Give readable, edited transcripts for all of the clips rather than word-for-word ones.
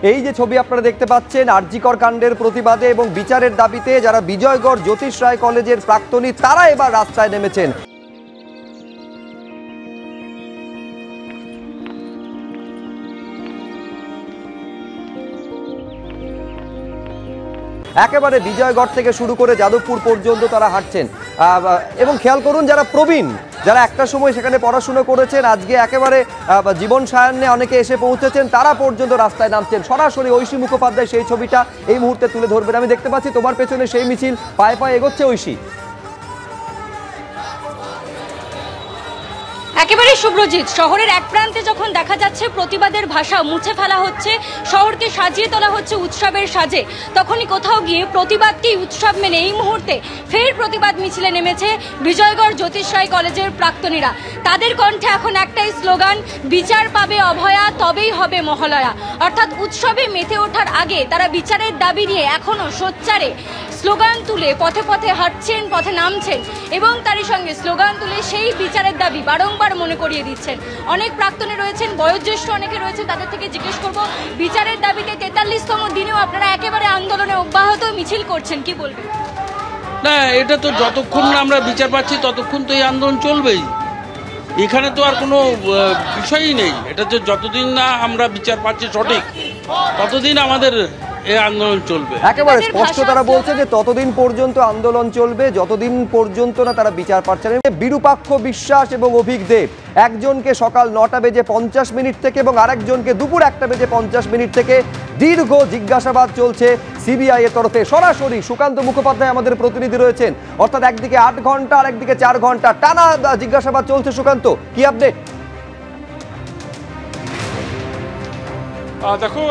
এই যে ছবি আপনারা দেখতে পাচ্ছেন আরজিকর কাণ্ডের প্রতিবাদে এবং বিচারের দাবিতে যারা বিজয়গড় জ্যোতিষ রায় কলেজের প্রাক্তনী তারা এবার রাস্তায় নেমেছেন। একেবারে বিজয়গড় থেকে শুরু করে যাদবপুর পর্যন্ত তারা হাঁটছেন এবং খেয়াল করুন যারা প্রবীণ, যারা একটা সময় সেখানে পড়াশুনো করেছেন, আজকে একেবারে জীবন সায়ান্নে অনেকে এসে পৌঁছেছেন, তারা পর্যন্ত রাস্তায় নামছেন। সরাসরি ঐশী মুখোপাধ্যায় সেই ছবিটা এই মুহূর্তে তুলে ধরবেন। আমি দেখতে পাচ্ছি তোমার পেছনে সেই মিছিল পায়ে পায়ে এগোচ্ছে। ঐশী, একেবারে শুভ্রজিৎ, শহরের এক প্রান্তে যখন দেখা যাচ্ছে প্রতিবাদের ভাষা মুছে ফেলা হচ্ছে, শহরকে সাজিয়ে তোলা হচ্ছে উৎসবের সাজে, তখনই কোথাও গিয়ে প্রতিবাদকেই উৎসব মেনে এই মুহূর্তে ফের প্রতিবাদ মিছিলে নেমেছে বিজয়গড় জ্যোতিষ রায় কলেজের প্রাক্তনীরা। তাদের কণ্ঠে এখন একটাই স্লোগান, বিচার পাবে অভয়া তবেই হবে মহালয়া। অর্থাৎ উৎসবে মেতে ওঠার আগে তারা বিচারের দাবি নিয়ে এখনো সোচ্চারে স্লোগান তুলে পথে পথে হাঁটছেন, পথে নামছেন এবং তারই সঙ্গে স্লোগান তুলে সেই বিচারের দাবি বারংবার মনে করিয়ে দিচ্ছেন। অনেক প্রাক্তনী রয়েছেন, বয়োজ্যেষ্ঠ অনেকে রয়েছে, তাদের থেকে জিজ্ঞেস করব, বিচারের দাবিতে 43তম দিনেও আপনারা একেবারে আন্দোলনে অব্যাহত মিছিল করছেন, কি বলবেন? না, এটা তো যতক্ষণ না আমরা বিচার পাচ্ছি ততক্ষণ তো এই আন্দোলন চলবেই। এখানে তো আর কোনো বিষয়ই নেই। এটা তো যতদিন না আমরা বিচার পাচ্ছি সঠিক ততদিন আমাদের এই আন্দোলন চলবে। একেবারে স্পষ্ট তারা বলছে যে ততদিন পর্যন্ত আন্দোলন চলবে যতদিন পর্যন্ত না তারা বিচার পাচ্ছেন। বিরূপাক্ষ বিশ্বাস এবং অভিক দেব একজনকে সকাল 9টা বেজে 50 মিনিট থেকে এবং আরেকজনকে দুপুর 1টা বেজে 50 মিনিট থেকে দীর্ঘ জিজ্ঞাসাবাদ চলছে সিবিআই এর তরফে। সরাসরি সুকান্ত মুখোপাধ্যায় আমাদের প্রতিনিধি রয়েছেন। অর্থাৎ একদিকে 8 ঘন্টা আর একদিকে 4 ঘন্টা টানা জিজ্ঞাসাবাদ চলছে। সুকান্ত, কি আপডেট? দেখো,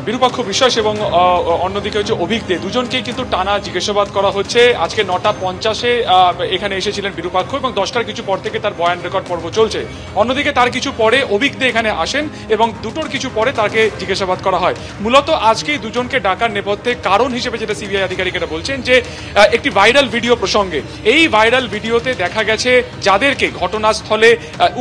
বিরূপাক্ষ বিশ্বাস এবং অন্যদিকে হচ্ছে অভিক দে, দুজনকেই কিন্তু টানা জিজ্ঞাসাবাদ করা হচ্ছে। আজকে 9:50-এ এখানে এসেছিলেন বিরূপাক্ষ এবং 10টার কিছু পর থেকে তার বয়ান রেকর্ড পর্ব চলছে। অন্যদিকে তার কিছু পরে অভিক দে এখানে আসেন এবং 2টোর কিছু পরে তাকে জিজ্ঞাসাবাদ করা হয়। মূলত আজকেই দুজনকে ডাকার নেপথ্যে কারণ হিসেবে যেটা সিবিআই আধিকারিকেরা বলছেন যে একটি ভাইরাল ভিডিও প্রসঙ্গে। এই ভাইরাল ভিডিওতে দেখা গেছে যাদেরকে ঘটনাস্থলে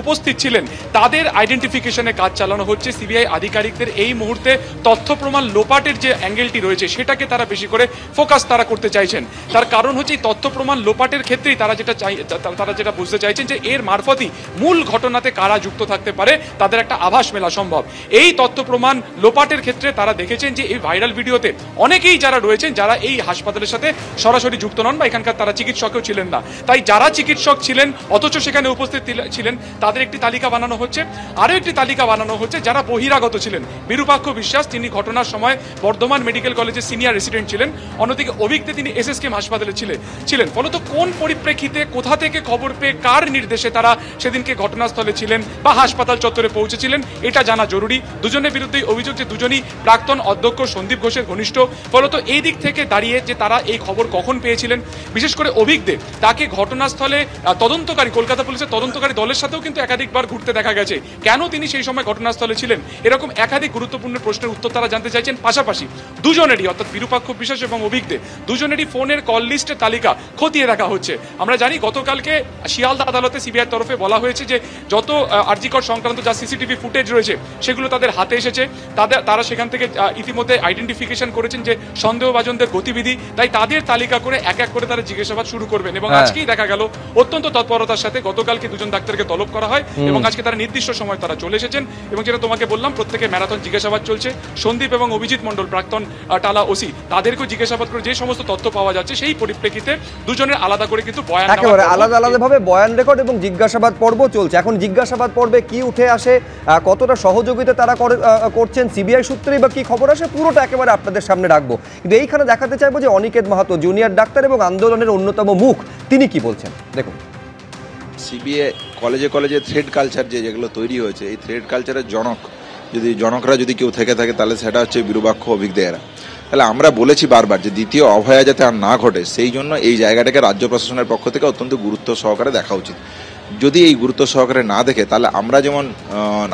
উপস্থিত ছিলেন তাদের আইডেন্টিফিকেশনে কাজ চালানো হচ্ছে। সিবিআই আধিকারিকদের এই মুহূর্তে তথ্য প্রমাণ লোপাটের যে অ্যাঙ্গেলটি রয়েছে সেটাকে তারা বেশি করে ফোকাস তারা করতে চাইছেন। তার কারণ হচ্ছে এই তথ্য প্রমাণ লোপাটের ক্ষেত্রেই তারা যেটা বুঝতে চাইছেন যে এর মারফতই মূল ঘটনাতে কারা যুক্ত থাকতে পারে তাদের একটা আভাস মেলা সম্ভব। এই তথ্য প্রমাণ লোপাটের ক্ষেত্রে তারা দেখেছেন যে এই ভাইরাল ভিডিওতে অনেকেই যারা রয়েছেন যারা এই হাসপাতালের সাথে সরাসরি যুক্ত নন বা এখানকার তারা চিকিৎসকও ছিলেন না। তাই যারা চিকিৎসক ছিলেন অথচ সেখানে উপস্থিত ছিলেন তাদের একটি তালিকা বানানো হচ্ছে। আরও একটি তালিকা বানানো হচ্ছে যারা বহিরাগত ছিলেন। বিরূপাক্ষ বিশ্বাস তিনি ঘটনার সময় বর্ধমান মেডিকেল কলেজের সিনিয়র রেসিডেন্ট ছিলেন। অন্যদিকে অভিক দে তিনি এসএসকেএম হাসপাতালে ছিলেন। ফলত কোন পরিপ্রেক্ষিতে কোথা থেকে খবর পেয়ে কার নির্দেশে তারা সেদিনকে ঘটনাস্থলে ছিলেন বা হাসপাতাল চত্বরে পৌঁছেছিলেন এটা জানা জরুরি। দুজনের বিরুদ্ধেই অভিযোগ যে দুজনই প্রাক্তন অধ্যক্ষ সন্দীপ ঘোষের ঘনিষ্ঠ। ফলত এই দিক থেকে দাঁড়িয়ে যে তারা এই খবর কখন পেয়েছিলেন, বিশেষ করে অভিক দে তাকে ঘটনাস্থলে তদন্তকারী কলকাতা পুলিশের তদন্তকারী দলের সাথেও কিন্তু একাধিকবার ঘুরতে দেখা গেছে। কেন তিনি সেই সময় ঘটনাস্থলে ছিলেন এরকম একাধিক গুরুত্বপূর্ণ প্রশ্নের উত্তর তারা জানতে চাইছেন। পাশাপাশি দুজনেরই অর্থাৎ বিরূপাক্ষ বিশ্বাস এবং অভিক দে দুজনেরই ফোনের কল লিস্টের তালিকা খতিয়ে দেখা হচ্ছে। আমরা জানি গতকালকে শিয়ালদা আদালতে সিবিআই তরফে বলা হয়েছে যে যত আরজিকর সংক্রান্ত যা সিসিটিভি ফুটেজ রয়েছে সেগুলো তাদের হাতে এসেছে। তারা সেখান থেকে ইতিমধ্যে আইডেন্টিফিকেশন করেছেন যে সন্দেহভাজনদের গতিবিধি। তাই তাদের তালিকা করে এক এক করে তারা জিজ্ঞাসাবাদ শুরু করবেন এবং আজকেই দেখা গেল অত্যন্ত তৎপরতার সাথে গতকালকে দুজন ডাক্তারকে তলব করা হয় এবং আজকে তারা নির্দিষ্ট সময় তারা চলে এসেছেন এবং যেটা তোমাকে বললাম প্রত্যেকে ম্যারাথন জিজ্ঞাসাবাদ চলছে। সন্দীপ এবং অভিজিৎ মণ্ডল প্রাক্তন টালা ওসি তাদেরকেও জিজ্ঞাসাবাদ করে যে সমস্ত তথ্য পাওয়া যাচ্ছে সেই পরিপ্রেক্ষিতে দুজনের আলাদা করে কিন্তু বয়ান একেবারে আলাদা আলাদাভাবে বয়ান রেকর্ড এবং জিজ্ঞাসাবাদ পর্ব চলছে। এখন জিজ্ঞাসাবাদ পর্বে কি উঠে আসে, কতটা সহযোগিতা তারা করছেন সিবিআই সূত্রেই বা কি খবর আসে পুরোটা একেবারে আপনাদের সামনে রাখবো। কিন্তু এইখানে দেখাতে চাইবো যে অনিকেত মাহাতো জুনিয়র ডাক্তার এবং আন্দোলনের অন্যতম মুখ, তিনি কি বলছেন দেখুন। সিবিআই কলেজে থ্রেড কালচার যেগুলো তৈরি হয়েছে এই থ্রেড কালচারের জনকরা যদি কেউ থেকে থাকে তাহলে সেটা হচ্ছে বিরূপাক্ষ অভিক দেরা। তাহলে আমরা বলেছি বারবার যে দ্বিতীয় অভয়া যাতে আর না ঘটে সেই জন্য এই জায়গাটাকে রাজ্য প্রশাসনের পক্ষ থেকে অত্যন্ত গুরুত্ব সহকারে দেখা উচিত। যদি এই গুরুত্ব সহকারে না দেখে তাহলে আমরা যেমন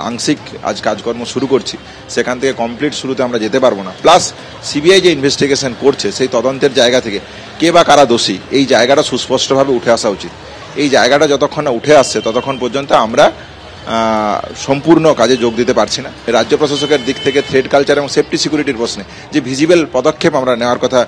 আংশিক আজ কাজকর্ম শুরু করছি সেখান থেকে কমপ্লিট শুরুতে আমরা যেতে পারবো না। প্লাস সিবিআই যে ইনভেস্টিগেশন করছে সেই তদন্তের জায়গা থেকে কে বা কারা দোষী এই জায়গাটা সুস্পষ্টভাবে উঠে আসা উচিত। এই জায়গাটা যতক্ষণ না উঠে আসছে ততক্ষণ পর্যন্ত আমরা সম্পূর্ণ কাজে যোগ দিতে পারছি না। রাজ্য প্রশাসকের দিক থেকে থ্রেড কালচার এবং সেফটি সিকিউরিটির প্রশ্নে যে ভিজিবল পদক্ষেপ আমরা নেওয়ার কথা